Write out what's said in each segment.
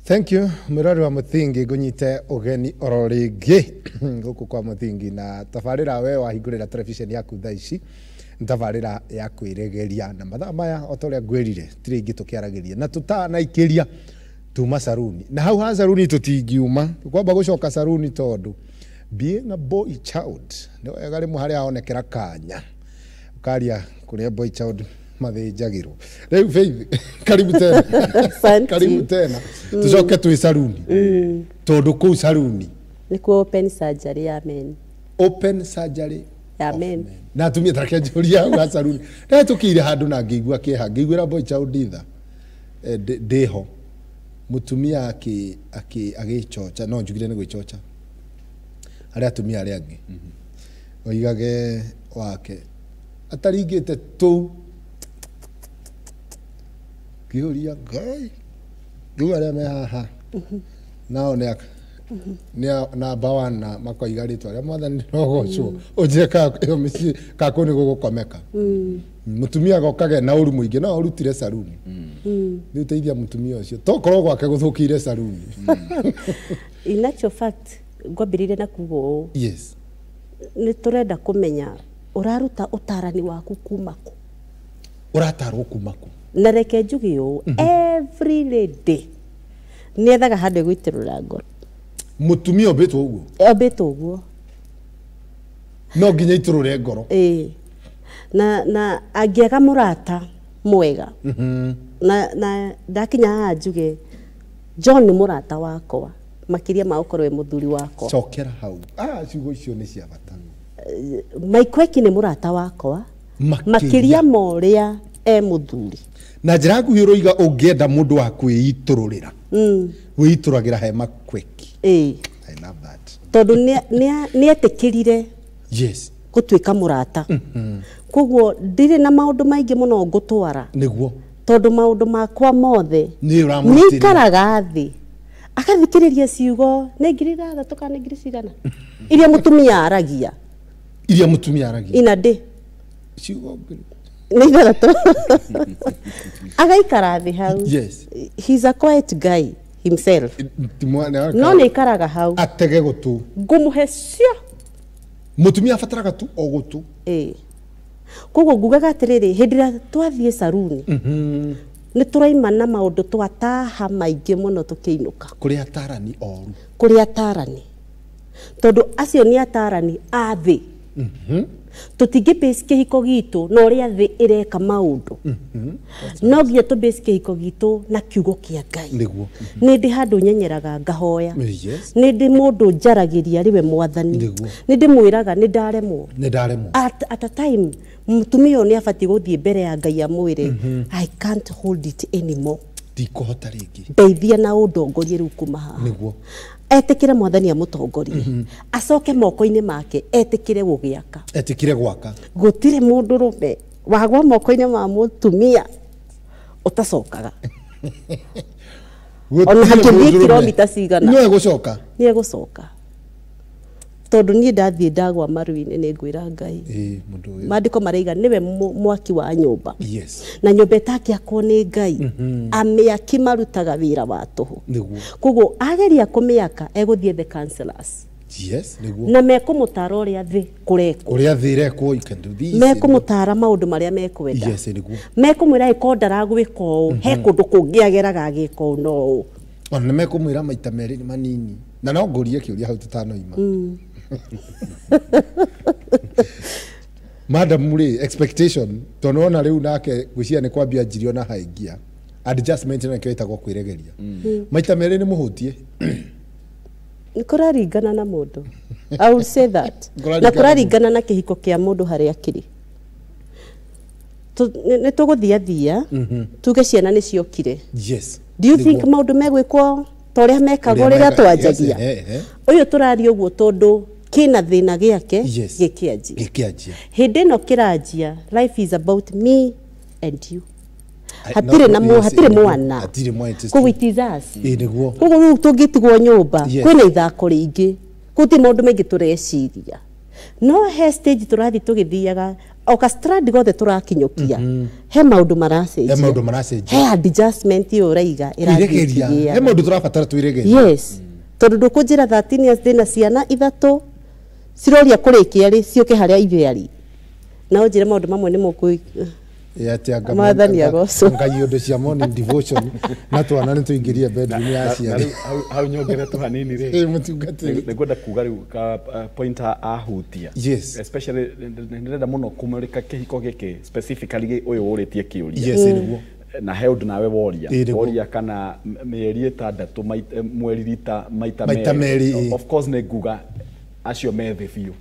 Thank you. Mirori wa Muthingi ngunyite ugeni ororingi guku kwa Muthingi na tabarira we wahingurira television yaku thaa ici tabarira ya kwiregeria na mathaa maya otoria ngwirire tiri ingi tukiaragiria na tutanaikiria tuma saruni na hau ha saruni tutingiuma kwamba gucoka saruni tondu being a boy child no egari muhari aonekera kanya ukaria kuria boy child mathinjagirwo riu Faith karibu tena karibu tena tucoke twi saruni tondu kuu saruni nikuo open surgery amen open surgery amen na tumia tarake juria wa saruni na tukire handu na ngigua kiha ngigwira boy child ditha deho mutumia agichocha no njugire ni gwichocha ari atumia ari angi oigage wake ataringite tu kiuria ngai ndu ari me haha nao ne na bawana makoiga ritwa ria mwathani rogocwo ujeka iyo mici kakoni gugukomeka mutumia gokage na uru muingi no urutire saruni ni uteithia mutumia ucio tokorwo gwake guthukire saruni in actual fact ngwambirire na kugo yes ni turenda kumenya uraruta utarani waku kumako uratarwo kumako na reke njugio every day ni ethaga hande gwitirura ngoro mutumia obetwo uguo obetwo uguo no nginya iturure ngoro na angiaga murata mwega na ndakinya njuge John ni murata wakwa makiria ma ukorwe muthuri wakwa chokera hau ciugo icio ni cia bata Maikweki ni murata wakwa makiria moria muthuri na njira nguhiro iga ungienda mundu wa kwiitururira wiituragira he Makweki I love that tondu ni etikirire yes gutwika murata koguo ndire na maundu maingi muno ngutwara niguo tondu maundu makwa mothe ni karaga thi akathikiriria ciugo ne ngirira thatuka ne ngiricigana iria mutumia aragia ina de ciugo Neither agaikara thi hau yes he's a quiet guy himself no ne ikaraga hau atege gutu ngumuhecio mutumia afataraga tu o gutu koguo ngugaga atiriri hindira twathie saruni ni turaima na maundu twataha maingi muno tukiinuka kuri atarani oru kuri atarani tondu acio ni atarani athi tutingi base kihiko gitu no ria thi ireka maundu no ngia tu base kihiko gitu na kiugo kia Ngai niguo ni ndi handu nyenyeraga ngahoya yes ni ndi mundu njaragiria riwe mwathani ni ndi mwiraga ni ndaremwo at a time mutumia ni afati guthie mbere ya Ngai amwire I can't hold it anymore ndikuhota ringi ndeithia na undongorie riu kuma haha niguo etikire mwathani amutongorie acoke moko-ini make etikire gugiaka etikire gwaka gutire mundu rume wagwa moko-ini ma mutumia utacokaga ona hakithi kilomita cigana ni egucoka tondu ni ndathie ndagwa maru-ini ni ngwira Ngai mundu uyu mandiko maraiga niwe mwaki wa nyumba yes na nyumba itakiakwo ni Ngai amiaki marutaga wira wa tuhu niguo koguo ageria kumiaka eguthie the counselors yes niguo na mekumutara uria thi kureko uria thi rekwo you can do this mekumutara maundu maria mekwenda yes niguo mekumwira ikonda gwika uu he kundu kungiageraga agika uu no ona mekumwira maita meri ni manini na no ngurie kiuria hau tutanoima Madam Muri expectation tonona riu nake gwisia ni kwambia njirio na haingia adjustment na kiita kwa kwiregeria maita meri ni muhutie nikuraringana na mundu I will say that na kuraringana na kihiko kia mundu haria kiri ni tuguthia tuge ciana ni ciokire yes do you think maundu megwikwo toria mekagwo riria twanjagia uyu turari uguo tondu kina thina giake gikianjia hindi no kiranjia life is about me and you hatire mwana kugwitizasi niguo koguo tungitigwo nyumba kwina ithako ringi kuti maundu maingi tureciria no he stage turathi tugithiaga o ka strand gothe turakinyokia he maundu maracenjia he adjustment yo raiga iragiria he maundu turabatara twiregeria yes tondu ndukunjira 13 years ndina ciana ithatu ciroria kurikia ri ciuke haria ithiari na unjire maundu mamwe ni mukui yatianga mathani agoco ngai undu cia morning devotion na twana ni tuingirie bedroom ya ciana hau nyongere tu hanini ri mutungatiri ni gwenda kuga riu ka pointer ahutia yes especially ndirenda muno kumurika kihiko giki specifically uyu uritie kiuria yes niguo na he undu nawe woria kana mieri 6 mweri rita maita meri of course ne nguga acio methe biu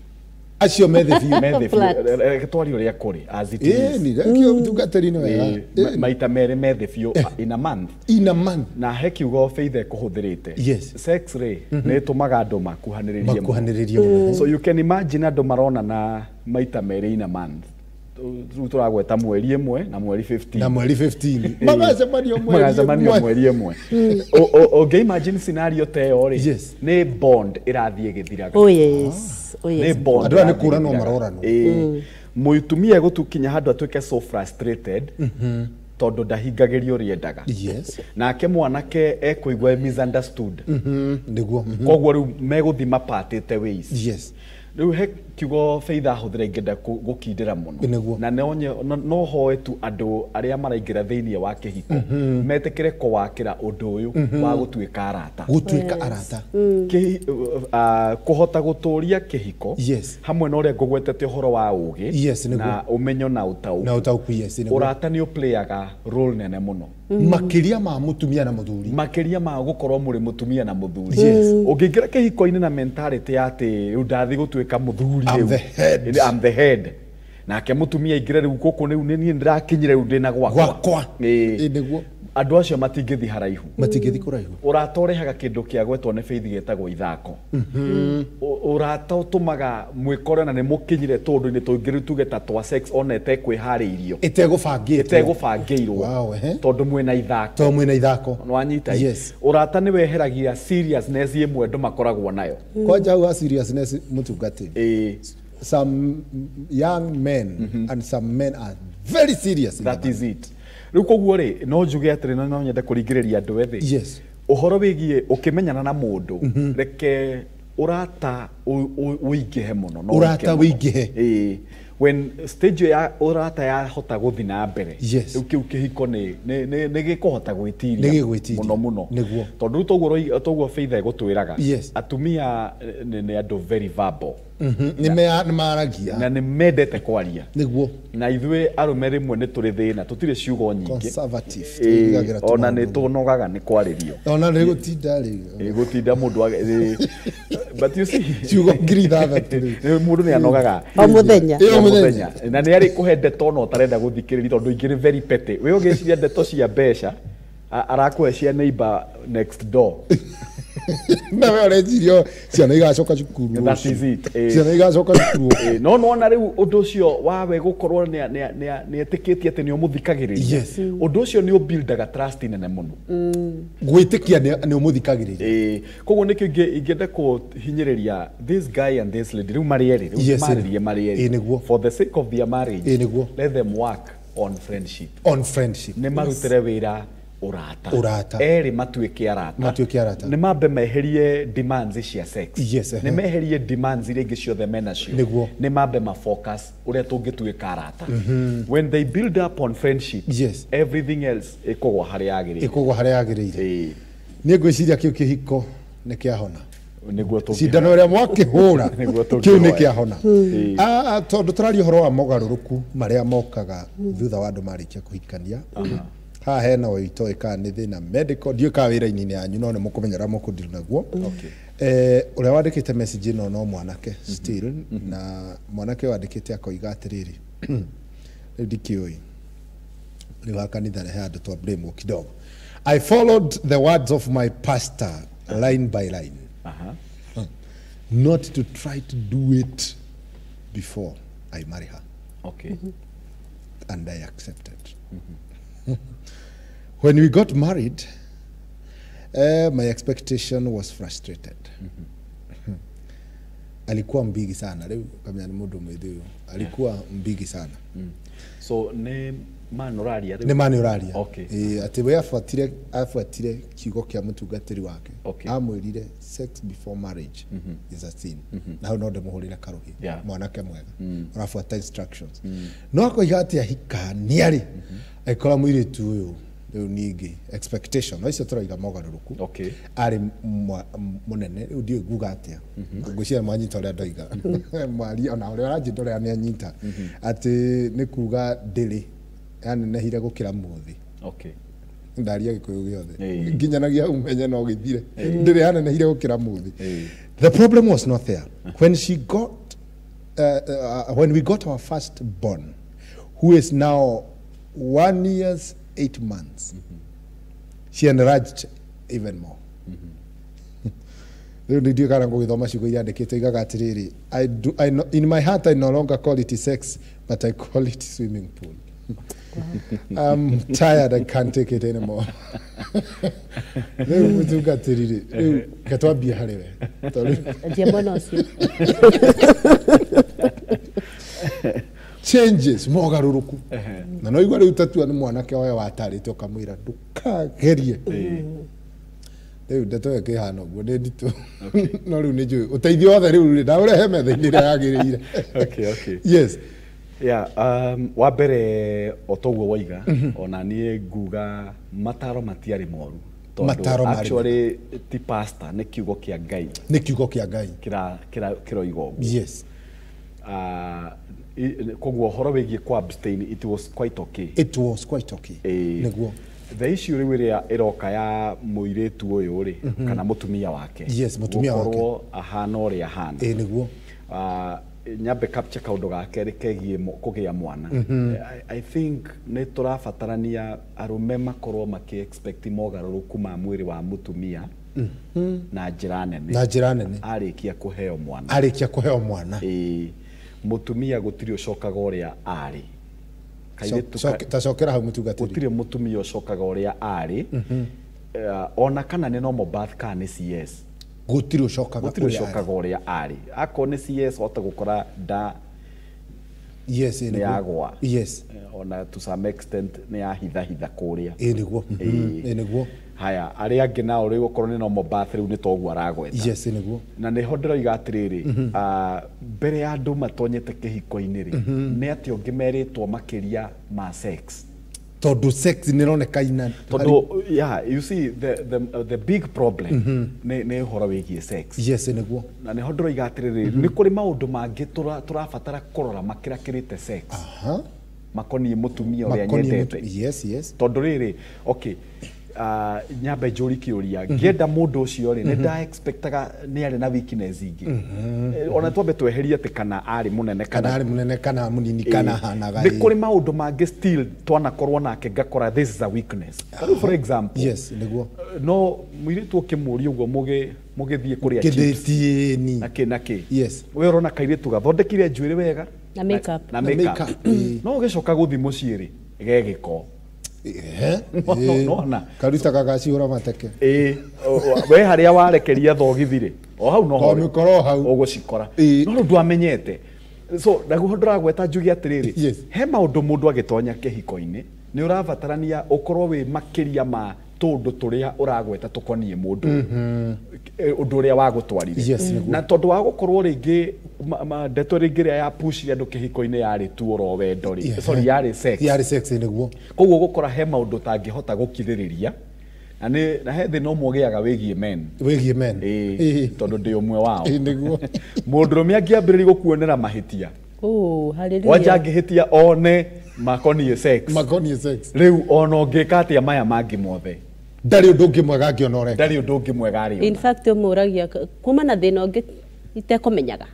acio methe biu twari uria kuri as it is ni rekio mutungatiri ni wega maita meri methe biu in a month na he kiugo faith kuhuthirite sex ray ne tumaga andu makuhaniririe so you can imagine andu marona na maita meri in a month turagweta mweri 1 na mweri 15 na mweri 15 magacemanio mweri 1 okay imagine scenario teo ri ni bond irathie githiraga oh yes ni bond andu ni kura no marorano muitumia gutukinya handu atuike so frustrated tondu ndahingagirio riendaga nake mwanake ekuigwa misunderstood niguo koguo riu meguthima patite ways riu he kiugo faith ahuthira ingenda gukindira muno na no hoe tu andu aria maraingira thiini wa kihiko metekire kuwakira undu uyu wa gutuika arata kuhota guturia kihiko hamwe na uria ngugwetete uhoro wa ugi na umenyo na utauku urata ni uplayaga role nene muno makiria ma mutumia na muthuri makiria ma gukorwo muri mutumia na muthuri ungingira kihiko-ini na mentality ati undathi gutuika muthuri I'm the head nake mutumia ingire riu guku ni ndirakinyire riu ndina gwakwa niguo andu acio matingithi haraihu kuraihu urata urehaga kindu kia gwetwo ni faith getagwo ithako urata utumaga mwikore na ni mukinyire tundu-ini tuingiru tugeta twa sex ona etekwihariirio etegubangirwo tondu mwina ithako nwanyita urata ni weheragia seriousness imwe andu makoragwo nayo kwanja hau seriousness mutungatiri some young men and some men are very serious that is it riu koguo ri no njuge atiri no nyende kuringiriria andu ethi uhoro wigie ukimenyana na mundu reke urata uingihe muno no urata uingihe when stage ya urata ya hota guthi na mbere riu kiu kihiko ni gikuhota gwitiria muno tondu toguo faith gutwiraga atumia ni andu very verbal ni maragia na ni mendete kwaria niguo na ithuĩ arume rimwe ni turi thina tutire ciugo nyingi conservative ona ni tunogaga ni kwaririo ona ni gutinda ri gutinda mundu but you see ciugo ngiri thathatu mundu ni anogaga o muthenya na ni ari kuhe ndeto no tarenda guthikiriria tondu ingiri very petty we ugiciria ndeto cia mbeca arakuhe cia neighbor next door na we orejirio ciana igacoka cukuru that is it ciana igacoka cukuru no na riu undu ucio wawe gukorwo ni etikitie ati ni umuthikagiriria undu ucio ni ubuildaga trust nene muno gwitikia ni umuthikagiriria koguo nikio ingenda kuhinyiriria this guy and this lady riu marieri for the sake of their marriage let them work on friendship ni marutire wira urata eri matuike arata ni mambe meherie demands cia sex ni meherie demands iria ingi ciothe menacio ni mambe mafocus uria tungituika arata when they build up on friendship everything else ikogwa haria agirire ni ngwiciria kiu kihiko ni kiahona niguo cindano ria mwakihura kiu ni kiahona tondu turaria horo wa mogaruruku maria mokaga thutha wa andu marikia kuhikania ha hena wito ikani thina medical dio ka wira-ini ni anyu no ni mukumenyera mukundiru naguo uria wandikite message no mwanake still na mwanake wandikite akoiga atiriri ndikioi ni wa kanitha he andu twa blame kidogo I followed the words of my pastor line by line not to try to do it before I marry her and I accepted when we got married, my expectation was frustrated. alikuwa mbigi sana leo kama ni mundu mwithio alikuwa mbigi sana so ne manoraria ne manoraria okay ati we afuatire kiugo kia mutungatiri wake amwirire sex before marriage is a sin na no ndemuhurira karuhi mwanake mwega urafuata instructions no akoiga ati ahikaniari aikora mwiritu uyu riu ningi expectation no icio turaiga mogaruruku ari munene riu ndio guga atia ngucia mwanyita uria ndoiga mwari ona uria aranjindorea ni anyita ati ni kuga ndiri yani nehire gukira muthi ndaria gikuyu giothe nginyanagia umenye no githire ndiri yani nehire gukira muthi the problem was not there when she got when we got our first born who is now 1 year 8 months she enraged even more ndio kana ngithoma ciugo iria ndikite igaga atiriri I know, in my heart I no longer call it sex but I call it swimming pool. I'm tired, I can't take it anymore. Leo mutuka tiriri katwambia hariwe changes mogaruruku na no igwa riu tatua ni mwanake oya watarite ukamwira ndukagerie riu ndetoe kihano guo ndi nditu no riu ni njui uteithio othe riu nda urehe metha-ini ria yagiriire yes wa mbere otoguo waiga ona nie nguga mataro matiari moru actually ti pastor ni kiugo kia Ngai kira yes koguo horo wigie kwa abstain it was quite okay niguo the issue riu iria iroka ya muiretu uyu ri kana mutumia wake yes mutumia wake ahana uri ahana niguo nyambe capture kaundu gake rikegie kugia mwana I think ne turabatarania arume makorwo maki expect mogaruruku ma mwiri wa mutumia na njira nene arikia kuheo mwana mutumia gutiri ucokaga uria ari tacokera hau mutungatiri gutiri mutumia ucokaga uria ari ona kana ni normal birth kana ni CS gutiri ucokaga uria ari ako ni CS ota gukora da yes ni agwa yes ona to some extent ni ahitha kuria niguo haya aria angi nao riu ukorwo ni normal birth riu ni togu aragweta yes niguo na ni hodero igatiriri mbere ya andu matonyete kihiko-ini ri ni ati ungimeritwo makiria ma sex tondu sex ni ronekaina tondu you see the big problem ni horo wigie sex yes niguo na ni hodero igatiriri ni kuri maundu mangi turabatara kurora makirakirite sex makoni mutumia uria nyendete yes tondu riri okay nyambe njuri kiuria ngenda mundu ucio ri nda expectaga ni ari na weakness ingi ona twambe tweherie ati kana ari munene kana munini kana hanaga ni kuri maundu mangi still twanakorwo nake ngakora this is a weakness for example yes niguo no mwiritu kimuria uguo mugithie kuria chips naki yes we urona kairitu gathondekire njuiri wega na makeup no gicoka guthi mucii ri gegiko no karuta gagacihura mateke we haria warekeria thogithire o hau no mikoro hau ugucikora no ndwamenyete so ndaguo nduragweta njugi atiriri he maundu mundu agitonya kihiko-ini ni urabatarania ukorwo wi makiria ma tundu turia uragweta tukonie mundu undu uria wagutwarire na tondu wa gukorwo ringi ndeto ringi ria ya push ria andu kihiko-ini yari tu ro wendo ri sorry yari sex niguo koguo gukora he maundu tangihota gukithiriria na he thi no mugiaga wigie men tondu ndi umwe wao niguo mundurume angiambiriria gukuonera mahitia hallelujah wanja ngihitia one makonie sex riu ono ngika atia maya mangi mothe ndari undu ungi mwega ngionore in fact umuragia kuma na thina ungi itekomenyaga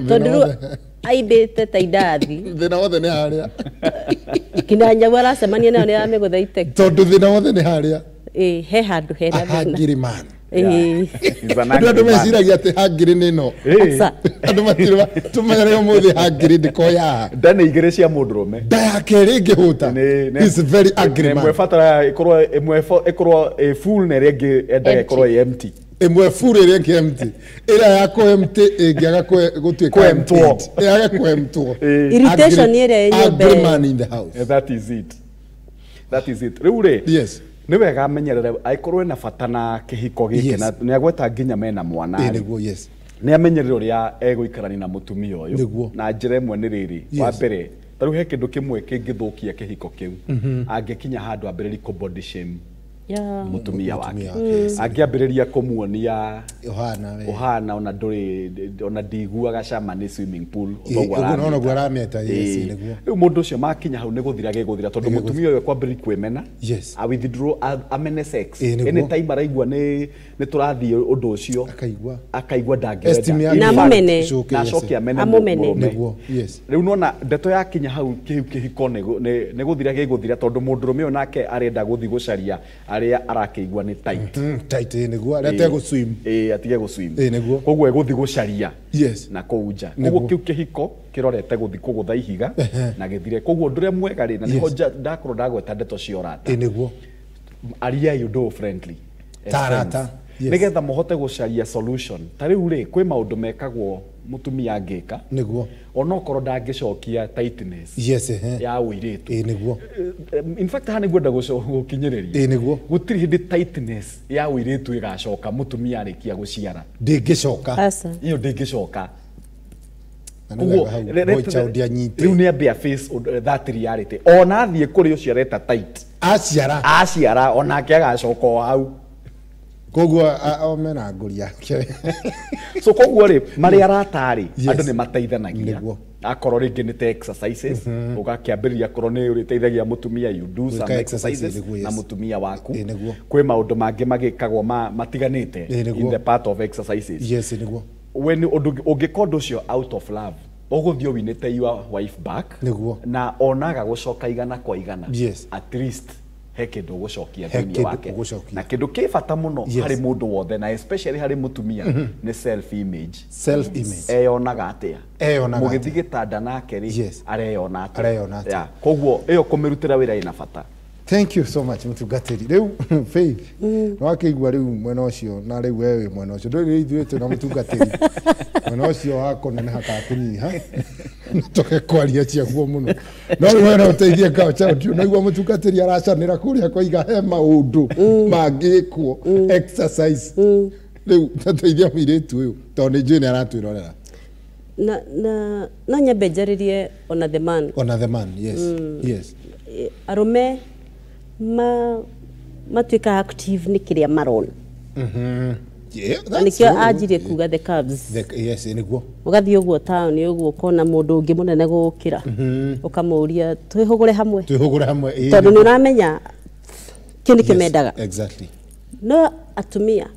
tondu aibete taidathi thina wothe ni haria kina nyawara semania nayo ni ameguthaite tondu thina wothe ni haria he handu hena thina man andu meciragia ati hangiri ni no andu matirwa tumenyere umuthi hangiri ndikoya ndane igire cia mundurume ndayakeri ngihuta is very angry man mwe fatara ikorwo a full na rege endaga ikorwo empty Imwe fure ile ke empty. Ila yako empty ingiaga gutwika empty. Yaga ko empty. Irritation ile yenyewe agreement in the house. That is it. That is it. Riure. Yes. Ni wega amenyerere aikorwe na fatana kihiko gike na ni agweta nginya mena mwana. Niguo yes. Ni amenyerere uria eguikarani na mutumia uyu. Na njira imwe ni riri. Wa mbere taru he kindu kimwe kingithukia kihiko kiu. Angekinya handu ambiriri ko body shame. Mutumia wake angiambiriria kumuonia uhana ona nduri ona ndiguaga cama ni swimming pool uguo gwaramieta niguo mundu ucio makinya hau ni guthira geguthira tondu mutumia uyu kwambiri kwemena a withdraw amene sex any time araigua ni turathie undu ucio akaigua ndangirenda na mumene na cokia amene niguo riu nona ndeto yakinya hau kihiko ni guthira geguthira tondu mundurume uyu nake arenda guthi gucaria aria arakeigua ni tight tight niguo arete go swim atige go swim niguo koguo eguthi gucaria yes na kuuja koguo kiu kihiko kirorete guthi kugutha ihiga na githire koguo ndure mwega ri na niho ndakorwo ndagweta ndeto ciorata niguo aria you do friendly tarata nigetha muhote gucaria solution tariu ri kwi maundu mekagwo mutumia angika niguo ona okorwo ndangicokia tightness yes ya uiritu niguo in fact hani gwenda gukinyiriria niguo gutiri hindi tightness ya uiritu igacoka mutumia arikia guciara ndingicoka iyo ndingicoka riu ni ambia face that reality ona thie kuri ucio areta tight aciara ona ke agacoka hau koguo omena nguri yake so koguo ri mari aratari andu ni mateithanagia akorwo ringi ni exercises ugakiambiriria korwo ni uriteithagia mutumia you do some exercises na mutumia waku kwi maundu mangi magikagwo matiganite in the part of exercises yes niguo when ungikonda ucio out of love uguthio winite your wife back na onaga gucoka igana kwa igana at least he kindu gucokia thini wake na kindu ki bata muno hari mundu wothe na especially hari mutumia ni self image eyonaga atia mugithi gitanda nake ri areyona atia koguo iyo kumirutira wira ina bata. Thank you so much mutungatiri riu Faith no akigwa riu mwena ucio na riu wewe mwena ucio nduri ithuite na mutungatiri mwena ucio hakonene hakakunyiha toke kwaria ciaguo muno no riu wena uteithie kao chao na igwa mutungatiri aracanira kuria kwa iga he maundu mangikwo exercise riu tateithia miritu uyu tondu njui ni aratwirorera na nyambejaririe on the man yes arume matuika active ni kiria marona nikio ajirie kuga the carbs yes niguo ugathi uguo town uguo kona mundu ungi munene gukira ukamuria twihugure hamwe tondu ni uramenya kindi kimendaga exactly no atumia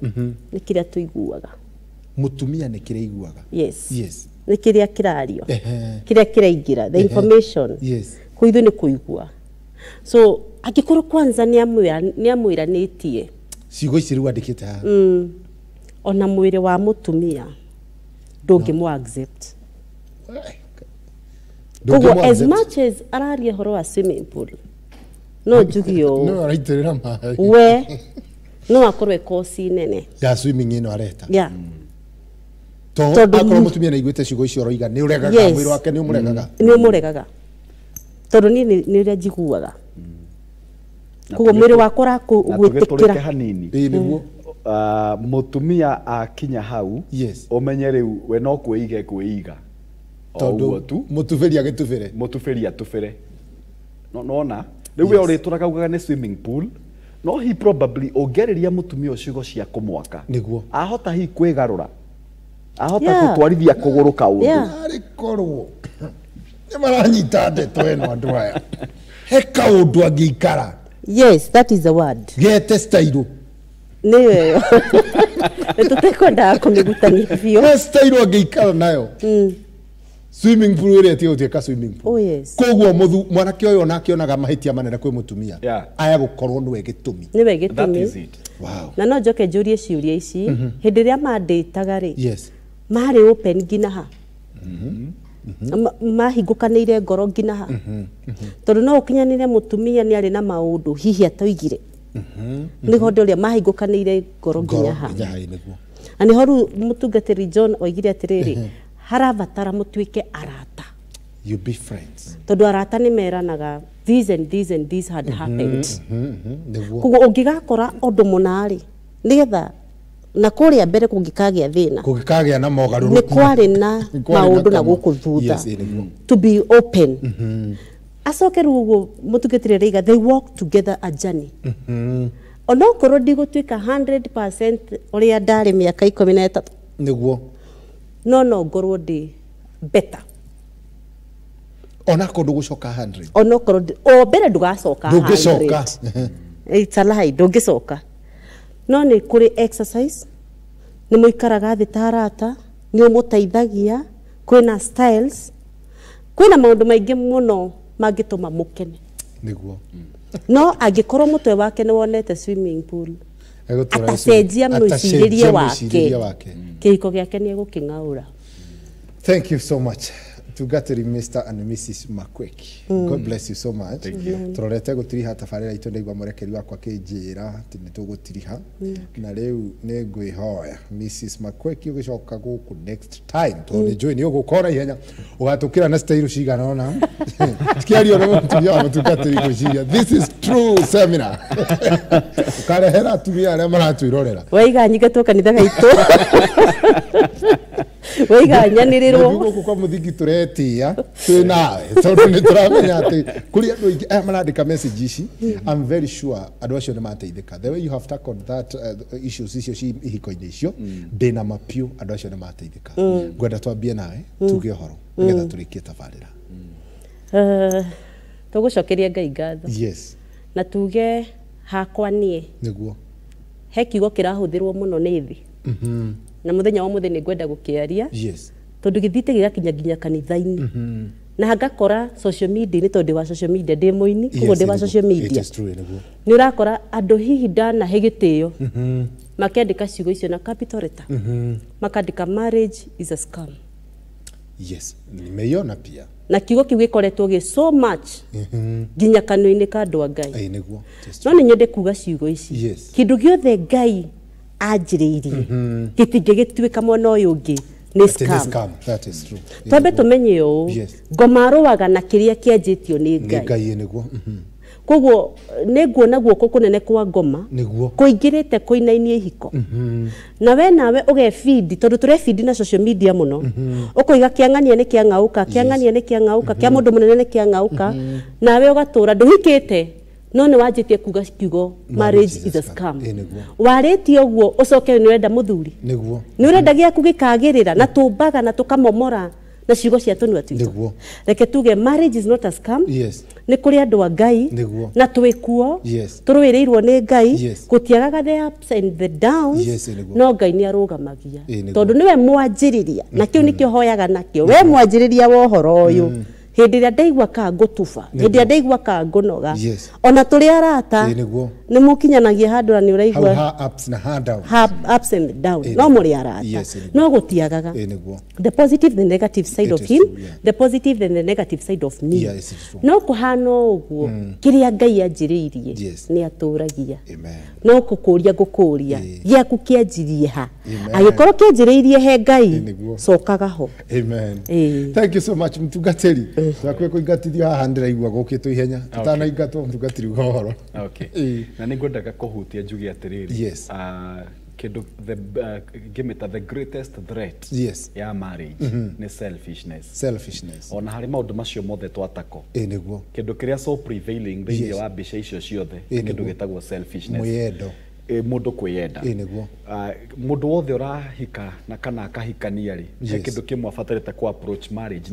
ni kiria tuiguaga mutumia ni kiria iguaga yes ni kiria kirario kiria kiraingira the information kuithu ni kuigua so akikorwo kwanza ni amwiranitie cigo ici riu andikite ha ona mwire wa mutumia ndungimu accept koguo as much as araria horo wa swimming pool no jugio no araitirira mai we no akorwe kosi nene ya swimming ino areta tondu akorwo mutumia na igwete cigo icio roiga ni uregaga mwiri wake ni umuregaga tondu ni uria njiguaga koguo mwiri wakora kugwitikira hanini niguo mutumia akinya hau umenye riu we no kuiga tondu tu mutubiri atubire nona riu we urituraga ugaga ni swimming pool no he probably ongeriria mutumia ucio cia kumwaka niguo ahota hi kwigarura ahota gutwarithia kuguru kaundu ari korwo ni maranyita ndeto eno andu aya he kaundu angikara yes that is the word gete style niyo tutekwenda kumigutania bio style angikara nayo swimming pool ire ti utika swimming pool koguo mwanake uyu onake onaga mahitia manene kwi mutumia aya gukorwo niwe gitumi wow na no njoke njurie ciuria ici hindi ria manditaga ri mari open ginaha mahingukaniire ngoro nginaha tondu no ukinyanire mutumia ni ari na maundu hihi atoigire nä ho ndä å rä a mahingåkanä ngoro nginya ha na nä ho rä u må tungatä John oigire atä rä rä harabatara må tuä ke arata tondå arata nä meranaga this and this and this had happened koguo å ngä gakora å ndå må narä nä getha na kå rä a mbere kå ngä kagä a thä na nä kwarä na maå ndå na gå kå thutha to be open acoke rä u å guo må tungatä rä reiga they walk together a journey ona okorwo ndigå tuä ka 100% å rä a ndarä mä aka 13 niguo no ngorwo ndä better ona ko ndugu coka 100 ona korwo o mbere ndugacoka 100 it's a lie ndungicoka no ni kuri exercise ni muikaraga thi tarata ni umuteithagia kwina styles kwina maundu maingi muno mangituma mukene niguo no angikorwo mutwe wake ni wonete swimming pool atacenjia mwiciririe wake kihiko giake ni eguking'aura. Thank you so much. Tugatiri Mr. and Mrs. Makweki. God bless you so much. Turorete gutiriha tafarira itu ndigwa murekeri wakwa kinjira ati nitugutiriha na riu ni ngwihoya Mrs. Makweki ugicoka guku next time toni join ni ugukora ihenya ugatukira na style cigana ona kiario no mutumia wa tugatiri kuciria this is true seminar ukarehera atumia aria maratwirorera waiga nyingatwo kanitha gaitu waiga nyaniriro guku kwa muthingi turetia twi nawe tondu ni turamenya ati kuri andu ingi marandika message ici I'm very sure andu acio ni mateithika the way you have tackled that issues icio ci ihiko-ini icio ndina mapio andu acio ni mateithika ngwenda twambie nawe tuge horo nigetha turikie tabarira tugucokeria Ngai ngatho yes na tuge hakwa nie niguo he kiugo kirahuthirwo muno ni thi na muthenya wa muthenya ngwenda gukiaria yes tondu githite gigakinya nginya kanitha-ini na hagakora social media ni tondu wa social media ndi muini koguo ndi wa social media ni urakora andu hihi ndana hegitio makiandika ciugo icio na capital letter makandika marriage is a scam. Yes, nimeiona pia na kiugo kiu gikoretwo gi so much nginya kanua-ini ka andu a Ngai niguo no ni nyende kuga ciugo ici kindu giothe Ngai anjiriirie gitingigituika mwena uyu ungi ni scam. That is true. Twambe tumenye uu ngomaruaga na kiria kianjitio ni Ngai niguo koguo ni nguona guoko kunene kwa ngoma kuingirite kuinainie ihiko na we nawe uge feed tondu ture feed na social media muno ukoiga kiang'ania ni kiang'auka kiang'ania ni kiang'auka kia mundu munene ni kiang'auka nawe ugatura nduhikite no ni wanjitie kuga kiugo marriage is a scam warĩtie ũguo ucoke ni urenda muthuri niguo ni urenda giaku gikagirira na tumbaga na tukamomora na ciugo cia tunua twitu reke tuge marriage is not a scam ni kuri andu a Ngai na twikuo turwirirwo ni Ngai gutiagaga the ups and the downs no Ngai ni arugamagia tondu niwe mwanjiriria na kiu nikio hoyaga nakio we mwanjiriria wa uhoro uyu hindi ria ndaigua ka ngutuba hindi ria ndaigua ka ngunoga ona turi arata ni mukinyanagia handu ni uraigua ups and downs no muri arata no gutiagaga the positive the negative side of him the positive and the negative side of me no kuhano uguo kiria Ngai anjiriirie ni aturagia no kukuria ngukuria giaku kianjirie ha agikorwo kianjiriirie he Ngai cokaga ho. Amen. Thank you so much mtungatiri twakwe kuingatithio haha ndiraigua gukitwo ihenya tutanaingatwo mtungatiri uhoro na ningwendaga kuhutia njugi atiriri kindu gimeta the greatest threat ya marriage ni selfishness ona hari maundu macio mothe twatako niguo kindu kiria so prevailing thiini wa mbica icio ciothe kindu gitagwo selfishness mwiyendo mundu kwiyenda niguo mundu wothe urahika na kana akahikania ri he kindu kimwe abatarite ku approach marriage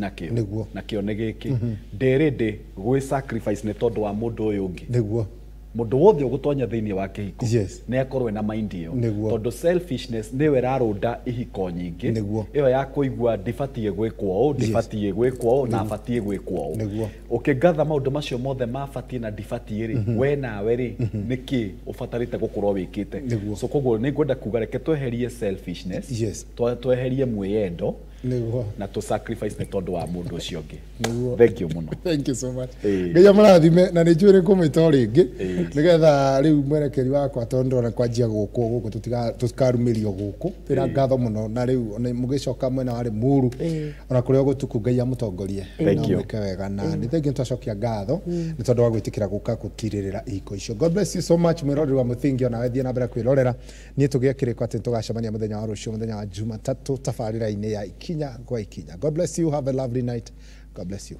nakio ni giki ndirindi gwi sacrifice ni tondu wa mundu uyu ungi niguo mundu wothe ugutwanya thiini wa kihiko ni akorwe na mind iyo tondu selfishness niwe rarunda ihiko nyingi iyo ya kuigua ndibatie gwikwo ndibatie gwikwo na abatie gwikwo ukigatha maundu macio mothe mabatie na ndibatie ri we nawe ri niki ubatarite gukorwo wikite so koguo ni ngwenda kuga reke tweherie selfishness tweherie mwiyendo na to sacrifice ne tondu wa mundu ucio ngi thank you muno thank you so much ngeya marathime na ni njure kumito ringi nigetha riu mwerekeri wakwa tondu na kwanjia guku tutikarumirio guku tira ngatho muno na riu mugicoka mwena wari muru ona kuria gutuku ngeya mutongorie na mweke wega na ni thengi twacokia ngatho ni tondu wa gwitikira guka gukiririra iko icio. God bless you so much mwirori wa Muthingi ona wethie na mbere kwirorera ni tugia kiriko ati tugacemania muthenya wa rucio muthenya wa Jumatatu tafarira-ini ya ikinya kwa ikinya. God bless you, have a lovely night. God bless you.